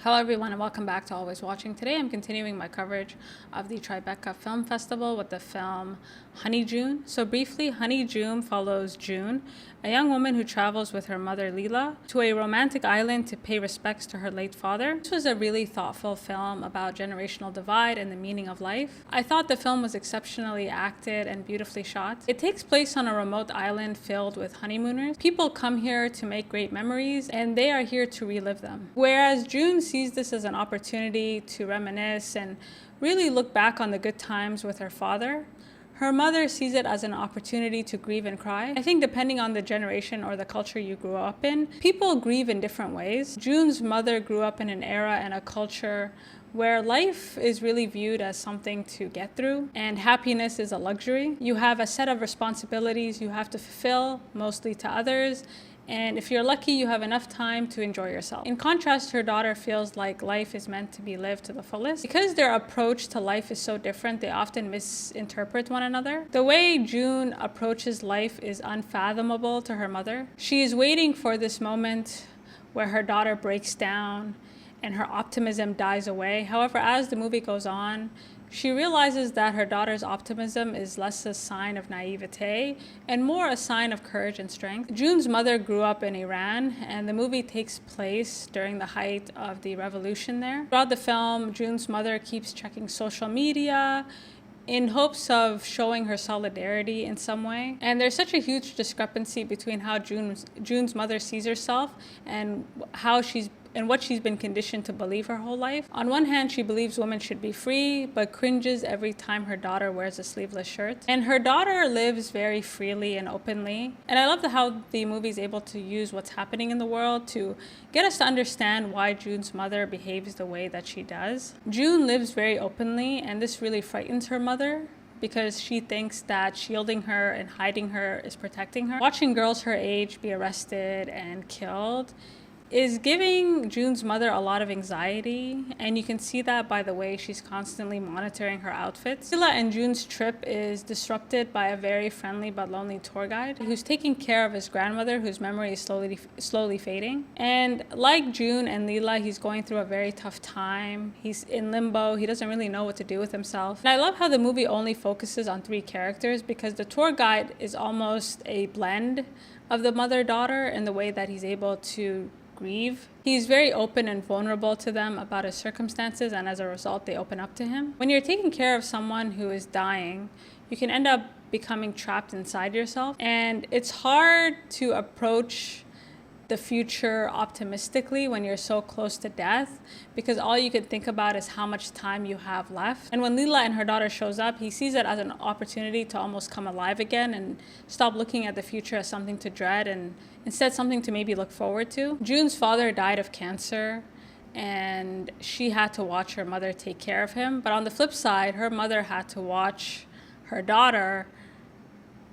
Hello everyone and welcome back to Always Watching. Today I'm continuing my coverage of the Tribeca Film Festival with the film HoneyJoon. So briefly, HoneyJoon follows June, a young woman who travels with her mother Lela to a romantic island to pay respects to her late father. This was a really thoughtful film about generational divide and the meaning of life. I thought the film was exceptionally acted and beautifully shot. It takes place on a remote island filled with honeymooners. People come here to make great memories and they are here to relive them. Whereas June sees this as an opportunity to reminisce and really look back on the good times with her father, her mother sees it as an opportunity to grieve and cry. I think depending on the generation or the culture you grew up in, people grieve in different ways. June's mother grew up in an era and a culture where life is really viewed as something to get through and happiness is a luxury. You have a set of responsibilities you have to fulfill, mostly to others, and if you're lucky, you have enough time to enjoy yourself. In contrast, her daughter feels like life is meant to be lived to the fullest. Because their approach to life is so different, they often misinterpret one another. The way June approaches life is unfathomable to her mother. She is waiting for this moment where her daughter breaks down and her optimism dies away. However, as the movie goes on, she realizes that her daughter's optimism is less a sign of naivete and more a sign of courage and strength. June's mother grew up in Iran, and the movie takes place during the height of the revolution there. Throughout the film, June's mother keeps checking social media in hopes of showing her solidarity in some way. And there's such a huge discrepancy between how June's mother sees herself and what she's been conditioned to believe her whole life. On one hand, she believes women should be free, but cringes every time her daughter wears a sleeveless shirt. And her daughter lives very freely and openly. And I love how the movie is able to use what's happening in the world to get us to understand why June's mother behaves the way that she does. June lives very openly, and this really frightens her mother, because she thinks that shielding her and hiding her is protecting her. Watching girls her age be arrested and killed is giving June's mother a lot of anxiety, and you can see that by the way she's constantly monitoring her outfits. Lela and June's trip is disrupted by a very friendly but lonely tour guide who's taking care of his grandmother, whose memory is slowly fading. And like June and Lela, he's going through a very tough time. He's in limbo. He doesn't really know what to do with himself. And I love how the movie only focuses on 3 characters, because the tour guide is almost a blend of the mother-daughter in the way that he's able to grieve. He's very open and vulnerable to them about his circumstances, and as a result, they open up to him. When you're taking care of someone who is dying, you can end up becoming trapped inside yourself, and it's hard to approach the future optimistically when you're so close to death, because all you can think about is how much time you have left. And when Lela and her daughter shows up, he sees it as an opportunity to almost come alive again and stop looking at the future as something to dread and instead something to maybe look forward to. June's father died of cancer, and she had to watch her mother take care of him. But on the flip side, her mother had to watch her daughter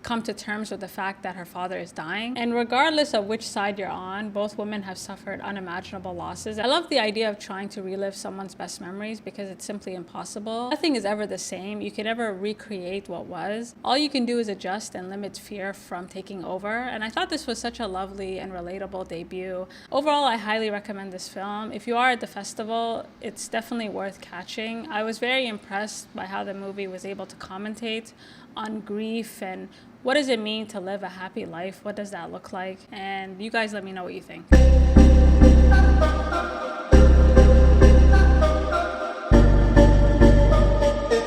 come to terms with the fact that her father is dying. And regardless of which side you're on, both women have suffered unimaginable losses. I love the idea of trying to relive someone's best memories, because it's simply impossible. Nothing is ever the same. You can never recreate what was. All you can do is adjust and limit fear from taking over. And I thought this was such a lovely and relatable debut. Overall, I highly recommend this film. If you are at the festival, it's definitely worth catching. I was very impressed by how the movie was able to commentate on grief and what does it mean to live a happy life? What does that look like? And you guys let me know what you think.